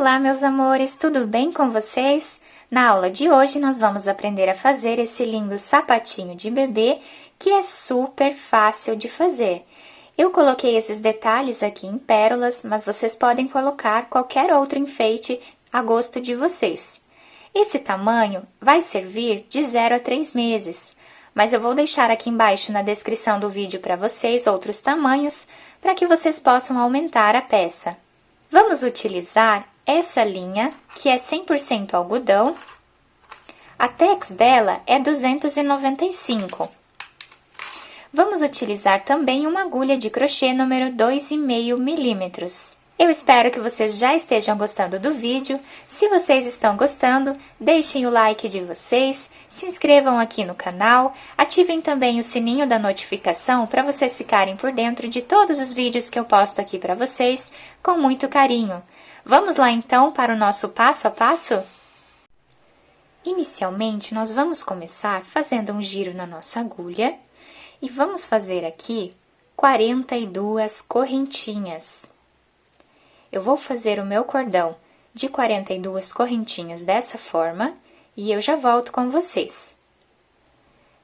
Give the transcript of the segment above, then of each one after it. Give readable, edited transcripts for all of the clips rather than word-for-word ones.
Olá, meus amores, tudo bem com vocês? Na aula de hoje, nós vamos aprender a fazer esse lindo sapatinho de bebê, que é super fácil de fazer. Eu coloquei esses detalhes aqui em pérolas, mas vocês podem colocar qualquer outro enfeite a gosto de vocês. Esse tamanho vai servir de 0 a 3 meses, mas eu vou deixar aqui embaixo na descrição do vídeo para vocês outros tamanhos, para que vocês possam aumentar a peça. Vamos utilizar essa linha, que é 100% algodão. A tex dela é 295. Vamos utilizar também uma agulha de crochê número 2,5 milímetros. Eu espero que vocês já estejam gostando do vídeo. Se vocês estão gostando, deixem o like de vocês, se inscrevam aqui no canal, ativem também o sininho da notificação para vocês ficarem por dentro de todos os vídeos que eu posto aqui para vocês, com muito carinho. Vamos lá então para o nosso passo a passo? Inicialmente, nós vamos começar fazendo um giro na nossa agulha e vamos fazer aqui 42 correntinhas. Eu vou fazer o meu cordão de 42 correntinhas dessa forma e eu já volto com vocês.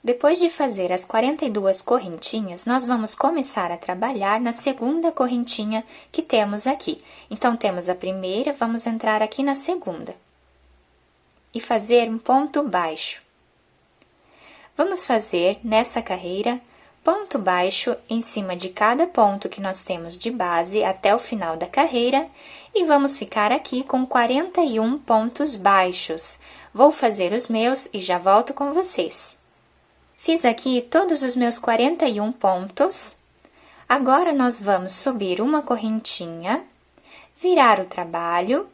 Depois de fazer as 42 correntinhas, nós vamos começar a trabalhar na segunda correntinha que temos aqui. Então, temos a primeira, vamos entrar aqui na segunda e fazer um ponto baixo. Vamos fazer nessa carreira ponto baixo em cima de cada ponto que nós temos de base até o final da carreira e vamos ficar aqui com 41 pontos baixos. Vou fazer os meus e já volto com vocês. Fiz aqui todos os meus 41 pontos. Agora, nós vamos subir uma correntinha, virar o trabalho.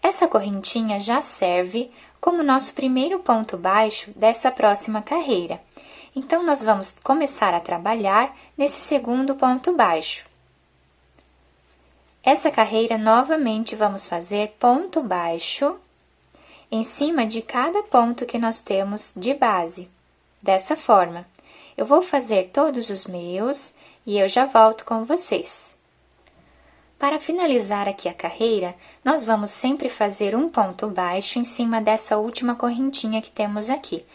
Essa correntinha já serve como nosso primeiro ponto baixo dessa próxima carreira. Então, nós vamos começar a trabalhar nesse segundo ponto baixo. Essa carreira, novamente, vamos fazer ponto baixo em cima de cada ponto que nós temos de base. Dessa forma, eu vou fazer todos os meus e eu já volto com vocês. Para finalizar aqui a carreira, nós vamos sempre fazer um ponto baixo em cima dessa última correntinha que temos aqui.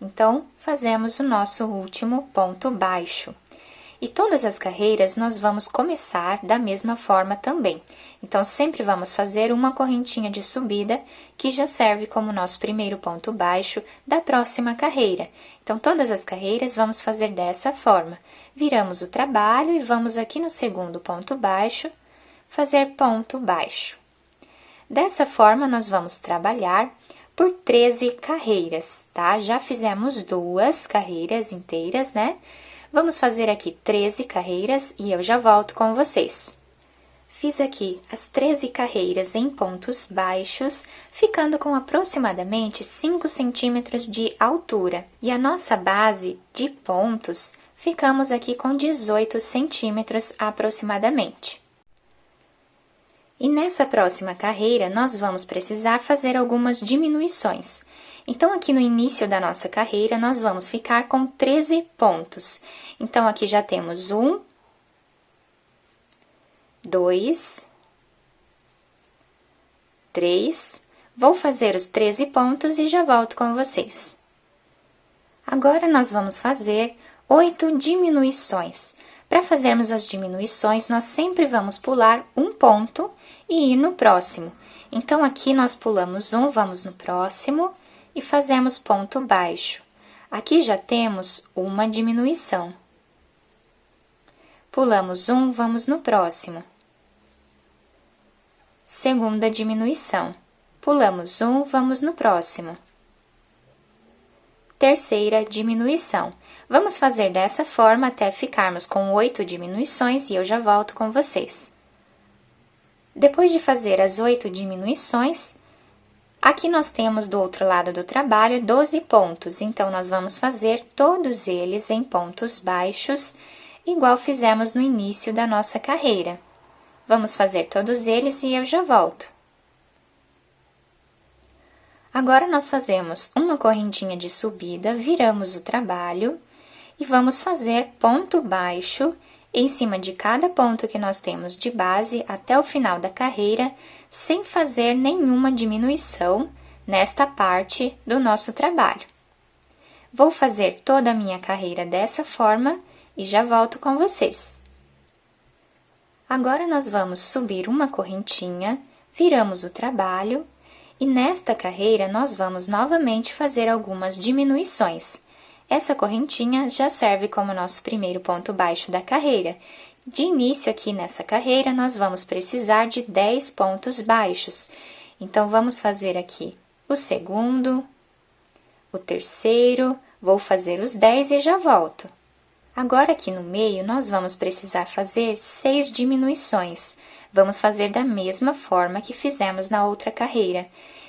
Então, fazemos o nosso último ponto baixo. E todas as carreiras nós vamos começar da mesma forma também. Então, sempre vamos fazer uma correntinha de subida, que já serve como nosso primeiro ponto baixo da próxima carreira. Então, todas as carreiras vamos fazer dessa forma. Viramos o trabalho e vamos aqui no segundo ponto baixo, fazer ponto baixo. Dessa forma, nós vamos trabalhar por 13 carreiras, tá? Já fizemos 2 carreiras inteiras, né? Vamos fazer aqui 13 carreiras e eu já volto com vocês. Fiz aqui as 13 carreiras em pontos baixos, ficando com aproximadamente 5 centímetros de altura. E a nossa base de pontos, ficamos aqui com 18 centímetros aproximadamente. E nessa próxima carreira, nós vamos precisar fazer algumas diminuições. Então, aqui no início da nossa carreira, nós vamos ficar com 13 pontos. Então, aqui já temos 1, 2, 3. Vou fazer os 13 pontos e já volto com vocês. Agora, nós vamos fazer 8 diminuições. Para fazermos as diminuições, nós sempre vamos pular um ponto e ir no próximo. Então, aqui nós pulamos um, vamos no próximo e fazemos ponto baixo. Aqui já temos uma diminuição. Pulamos um, vamos no próximo. Segunda diminuição. Pulamos um, vamos no próximo. Terceira diminuição. Vamos fazer dessa forma até ficarmos com 8 diminuições e eu já volto com vocês. Depois de fazer as 8 diminuições, aqui nós temos do outro lado do trabalho 12 pontos, então nós vamos fazer todos eles em pontos baixos, igual fizemos no início da nossa carreira. Vamos fazer todos eles e eu já volto. Agora, nós fazemos uma correntinha de subida, viramos o trabalho e vamos fazer ponto baixo em cima de cada ponto que nós temos de base até o final da carreira, sem fazer nenhuma diminuição nesta parte do nosso trabalho. Vou fazer toda a minha carreira dessa forma e já volto com vocês. Agora nós vamos subir uma correntinha, viramos o trabalho e nesta carreira nós vamos novamente fazer algumas diminuições. Essa correntinha já serve como nosso primeiro ponto baixo da carreira. De início aqui nessa carreira nós vamos precisar de 10 pontos baixos. Então vamos fazer aqui o segundo, o terceiro, vou fazer os 10 e já volto. Agora aqui no meio nós vamos precisar fazer 6 diminuições. Vamos fazer da mesma forma que fizemos na outra carreira.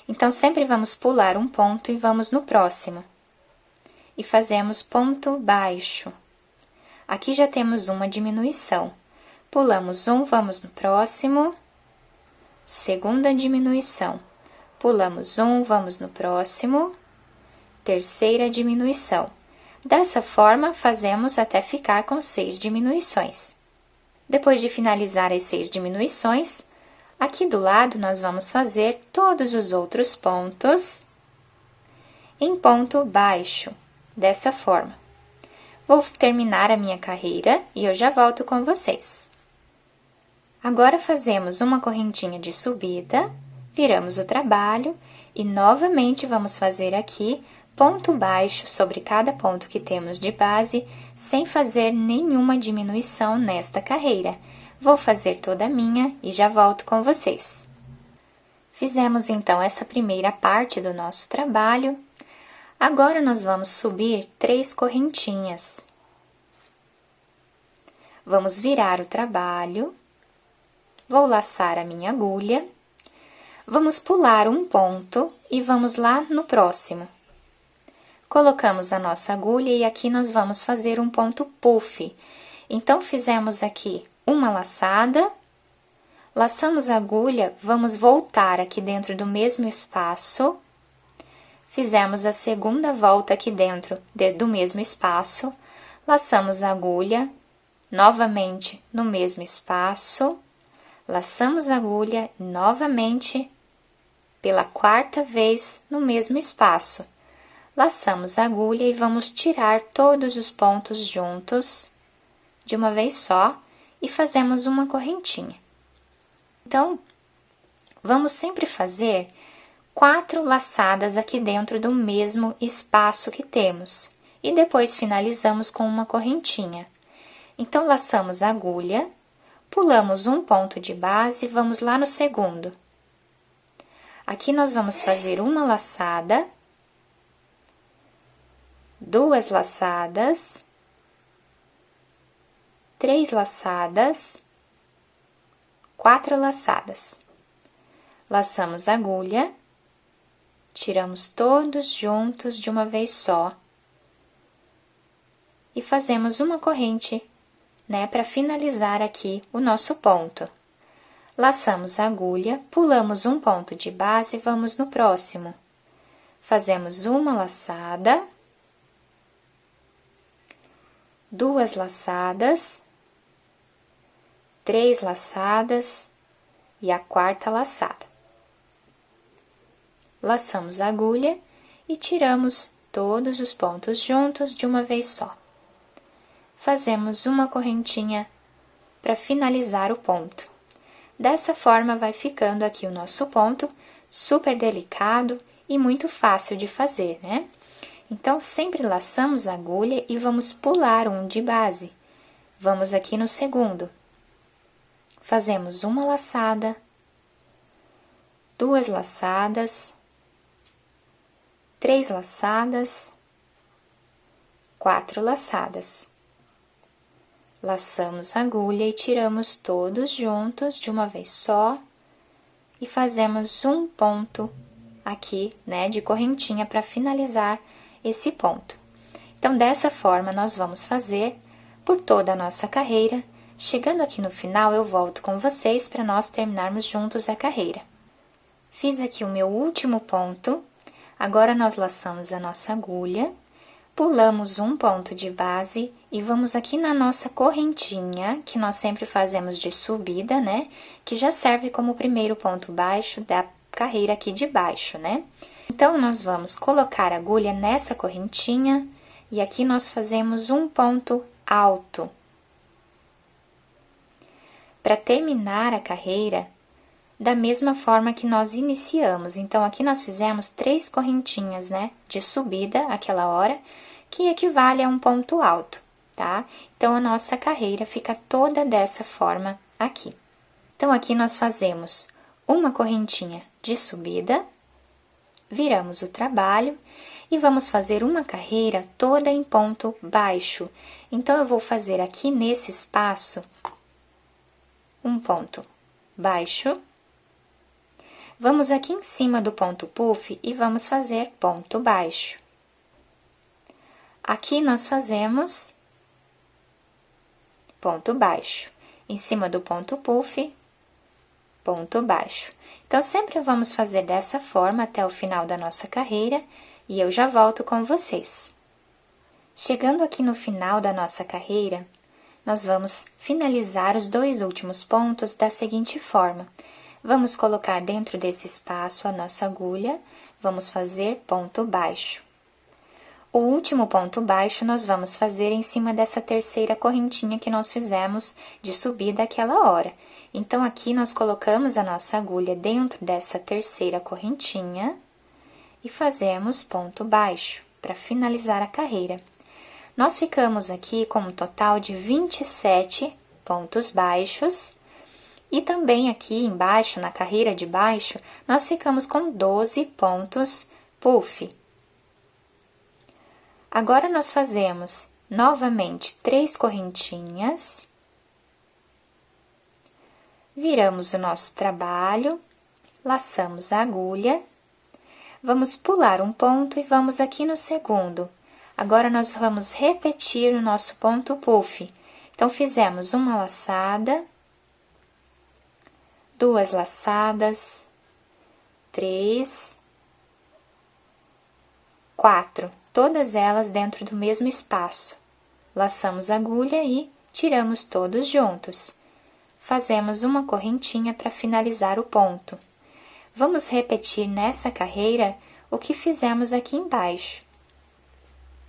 Então sempre vamos pular um ponto e vamos no próximo. E fazemos ponto baixo. Aqui já temos uma diminuição. Pulamos um, vamos no próximo. Segunda diminuição. Pulamos um, vamos no próximo. Terceira diminuição. Dessa forma, fazemos até ficar com 6 diminuições. Depois de finalizar as 6 diminuições, aqui do lado nós vamos fazer todos os outros pontos em ponto baixo, dessa forma. Vou terminar a minha carreira e eu já volto com vocês. Agora fazemos uma correntinha de subida, viramos o trabalho e novamente vamos fazer aqui ponto baixo sobre cada ponto que temos de base, sem fazer nenhuma diminuição nesta carreira. Vou fazer toda a minha e já volto com vocês. Fizemos então essa primeira parte do nosso trabalho. Agora nós vamos subir 3 correntinhas. Vamos virar o trabalho. Vou laçar a minha agulha. Vamos pular um ponto e vamos lá no próximo. Colocamos a nossa agulha e aqui nós vamos fazer um ponto puff. Então, fizemos aqui uma laçada, laçamos a agulha, vamos voltar aqui dentro do mesmo espaço, fizemos a segunda volta aqui dentro do mesmo espaço, laçamos a agulha, novamente no mesmo espaço, laçamos a agulha novamente pela 4ª vez no mesmo espaço. Laçamos a agulha e vamos tirar todos os pontos juntos de uma vez só e fazemos uma correntinha. Então, vamos sempre fazer 4 laçadas aqui dentro do mesmo espaço que temos e depois finalizamos com uma correntinha. Então, laçamos a agulha, pulamos um ponto de base e vamos lá no segundo. Aqui nós vamos fazer uma laçada, 2 laçadas, 3 laçadas, 4 laçadas. Laçamos a agulha, tiramos todos juntos de uma vez só e fazemos uma corrente, né, para finalizar aqui o nosso ponto. Laçamos a agulha, pulamos um ponto de base e vamos no próximo. Fazemos uma laçada, 2 laçadas, 3 laçadas e a 4ª laçada. Laçamos a agulha e tiramos todos os pontos juntos de uma vez só. Fazemos uma correntinha para finalizar o ponto. Dessa forma vai ficando aqui o nosso ponto, super delicado e muito fácil de fazer, né? Então, sempre laçamos a agulha e vamos pular um de base. Vamos aqui no segundo. Fazemos uma laçada, 2 laçadas, 3 laçadas, 4 laçadas. Laçamos a agulha e tiramos todos juntos de uma vez só e fazemos um ponto aqui, né, de correntinha para finalizar esse ponto. Então, dessa forma, nós vamos fazer por toda a nossa carreira. Chegando aqui no final, eu volto com vocês para nós terminarmos juntos a carreira. Fiz aqui o meu último ponto, agora nós laçamos a nossa agulha, Pulamos um ponto de base e vamos aqui na nossa correntinha, que nós sempre fazemos de subida, né? Que já serve como primeiro ponto baixo da carreira aqui de baixo, né? Então, nós vamos colocar a agulha nessa correntinha e aqui nós fazemos um ponto alto. Para terminar a carreira, da mesma forma que nós iniciamos. Então, aqui nós fizemos 3 correntinhas, né? De subida, aquela hora, que equivale a um ponto alto, tá? Então, a nossa carreira fica toda dessa forma aqui. Então, aqui nós fazemos uma correntinha de subida, viramos o trabalho e vamos fazer uma carreira toda em ponto baixo. Então, eu vou fazer aqui nesse espaço um ponto baixo. Vamos aqui em cima do ponto puff e vamos fazer ponto baixo. Aqui nós fazemos ponto baixo. Em cima do ponto puff, ponto baixo. Então, sempre vamos fazer dessa forma até o final da nossa carreira e eu já volto com vocês. Chegando aqui no final da nossa carreira, nós vamos finalizar os 2 últimos pontos da seguinte forma. Vamos colocar dentro desse espaço a nossa agulha, vamos fazer ponto baixo. O último ponto baixo nós vamos fazer em cima dessa terceira correntinha que nós fizemos de subida aquela hora. Então, aqui nós colocamos a nossa agulha dentro dessa terceira correntinha e fazemos ponto baixo para finalizar a carreira. Nós ficamos aqui com um total de 27 pontos baixos. E também aqui embaixo, na carreira de baixo, nós ficamos com 12 pontos puff. Agora, nós fazemos novamente 3 correntinhas. Viramos o nosso trabalho, laçamos a agulha. Vamos pular um ponto e vamos aqui no segundo. Agora, nós vamos repetir o nosso ponto puff. Então, fizemos uma laçada, 2 laçadas, 3, 4, todas elas dentro do mesmo espaço. Laçamos a agulha e tiramos todos juntos. Fazemos uma correntinha para finalizar o ponto. Vamos repetir nessa carreira o que fizemos aqui embaixo.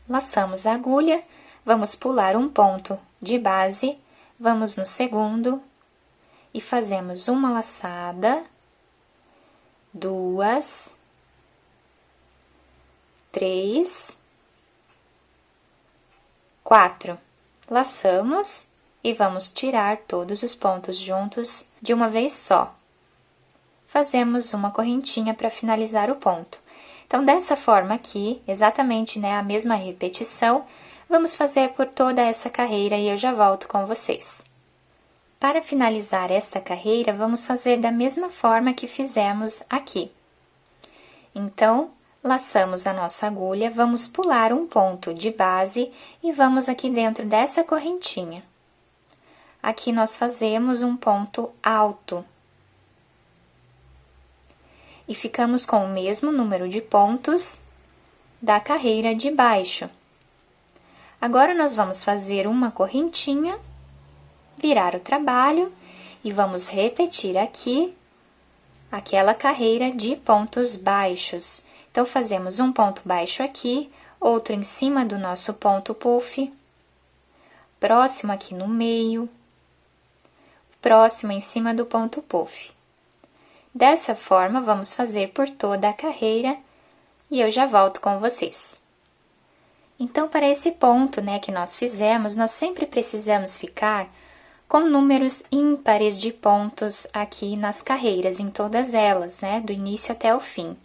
Laçamos a agulha, vamos pular um ponto de base, vamos no segundo, e fazemos uma laçada, 2, 3, 4. Laçamos e vamos tirar todos os pontos juntos de uma vez só. Fazemos uma correntinha para finalizar o ponto. Então, dessa forma aqui, exatamente, né, a mesma repetição, vamos fazer por toda essa carreira e eu já volto com vocês. Para finalizar esta carreira, vamos fazer da mesma forma que fizemos aqui. Então, laçamos a nossa agulha, vamos pular um ponto de base e vamos aqui dentro dessa correntinha. Aqui nós fazemos um ponto alto. E ficamos com o mesmo número de pontos da carreira de baixo. Agora, nós vamos fazer uma correntinha, virar o trabalho e vamos repetir aqui aquela carreira de pontos baixos. Então, fazemos um ponto baixo aqui, outro em cima do nosso ponto puff, próximo aqui no meio, próximo em cima do ponto puff. Dessa forma, vamos fazer por toda a carreira e eu já volto com vocês. Então, para esse ponto, né, que nós fizemos, nós sempre precisamos ficar com números ímpares de pontos aqui nas carreiras, em todas elas, né, do início até o fim.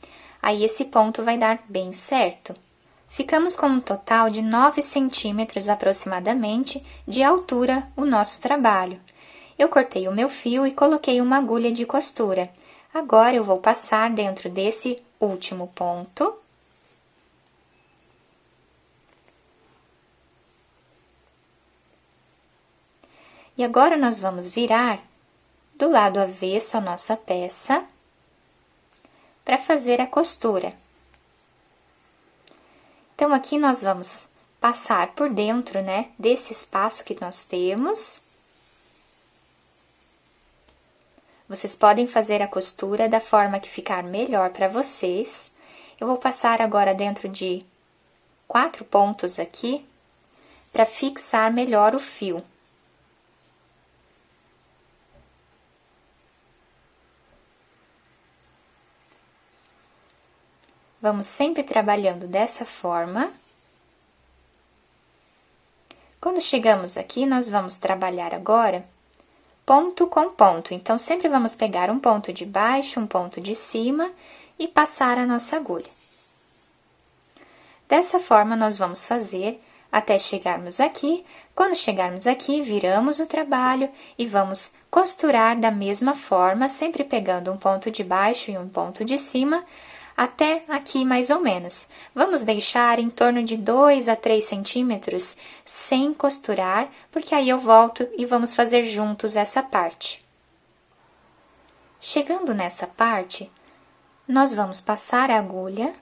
Aí, esse ponto vai dar bem certo. Ficamos com um total de 9 centímetros aproximadamente de altura o nosso trabalho. Eu cortei o meu fio e coloquei uma agulha de costura. Agora, eu vou passar dentro desse último ponto. E agora, nós vamos virar do lado avesso a nossa peça para fazer a costura. Então, aqui nós vamos passar por dentro, né, desse espaço que nós temos. Vocês podem fazer a costura da forma que ficar melhor para vocês. Eu vou passar agora dentro de 4 pontos aqui, para fixar melhor o fio. Vamos sempre trabalhando dessa forma. Quando chegamos aqui, nós vamos trabalhar agora ponto com ponto. Então, sempre vamos pegar um ponto de baixo, um ponto de cima e passar a nossa agulha. Dessa forma, nós vamos fazer até chegarmos aqui. Quando chegarmos aqui, viramos o trabalho e vamos costurar da mesma forma, sempre pegando um ponto de baixo e um ponto de cima, até aqui mais ou menos. Vamos deixar em torno de 2 a 3 centímetros sem costurar, porque aí eu volto e vamos fazer juntos essa parte. Chegando nessa parte, nós vamos passar a agulha,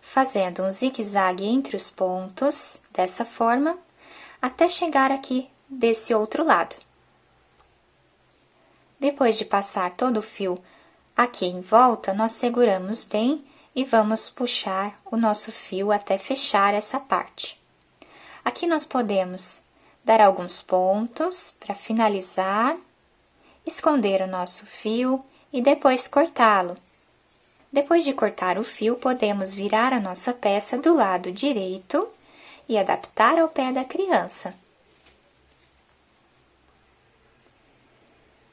fazendo um zigue-zague entre os pontos, dessa forma, até chegar aqui desse outro lado. Depois de passar todo o fio aqui em volta, nós seguramos bem e vamos puxar o nosso fio até fechar essa parte. Aqui nós podemos dar alguns pontos para finalizar, esconder o nosso fio e depois cortá-lo. Depois de cortar o fio, podemos virar a nossa peça do lado direito e adaptar ao pé da criança.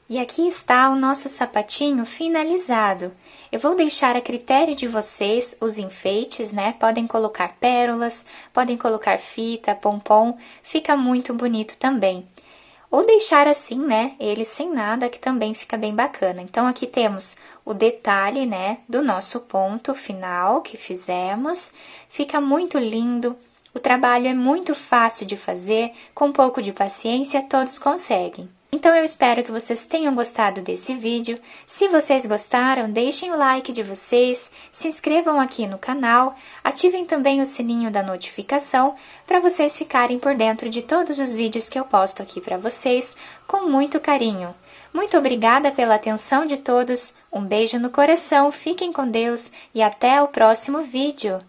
E aqui está o nosso sapatinho finalizado. Eu vou deixar a critério de vocês os enfeites, né? Podem colocar pérolas, podem colocar fita, pompom, fica muito bonito também. Ou deixar assim, né? Ele sem nada, que também fica bem bacana. Então, aqui temos o detalhe, né? Do nosso ponto final que fizemos. Fica muito lindo. O trabalho é muito fácil de fazer, com um pouco de paciência todos conseguem. Então, eu espero que vocês tenham gostado desse vídeo. Se vocês gostaram, deixem o like de vocês, se inscrevam aqui no canal, ativem também o sininho da notificação para vocês ficarem por dentro de todos os vídeos que eu posto aqui para vocês com muito carinho. Muito obrigada pela atenção de todos, um beijo no coração, fiquem com Deus e até o próximo vídeo!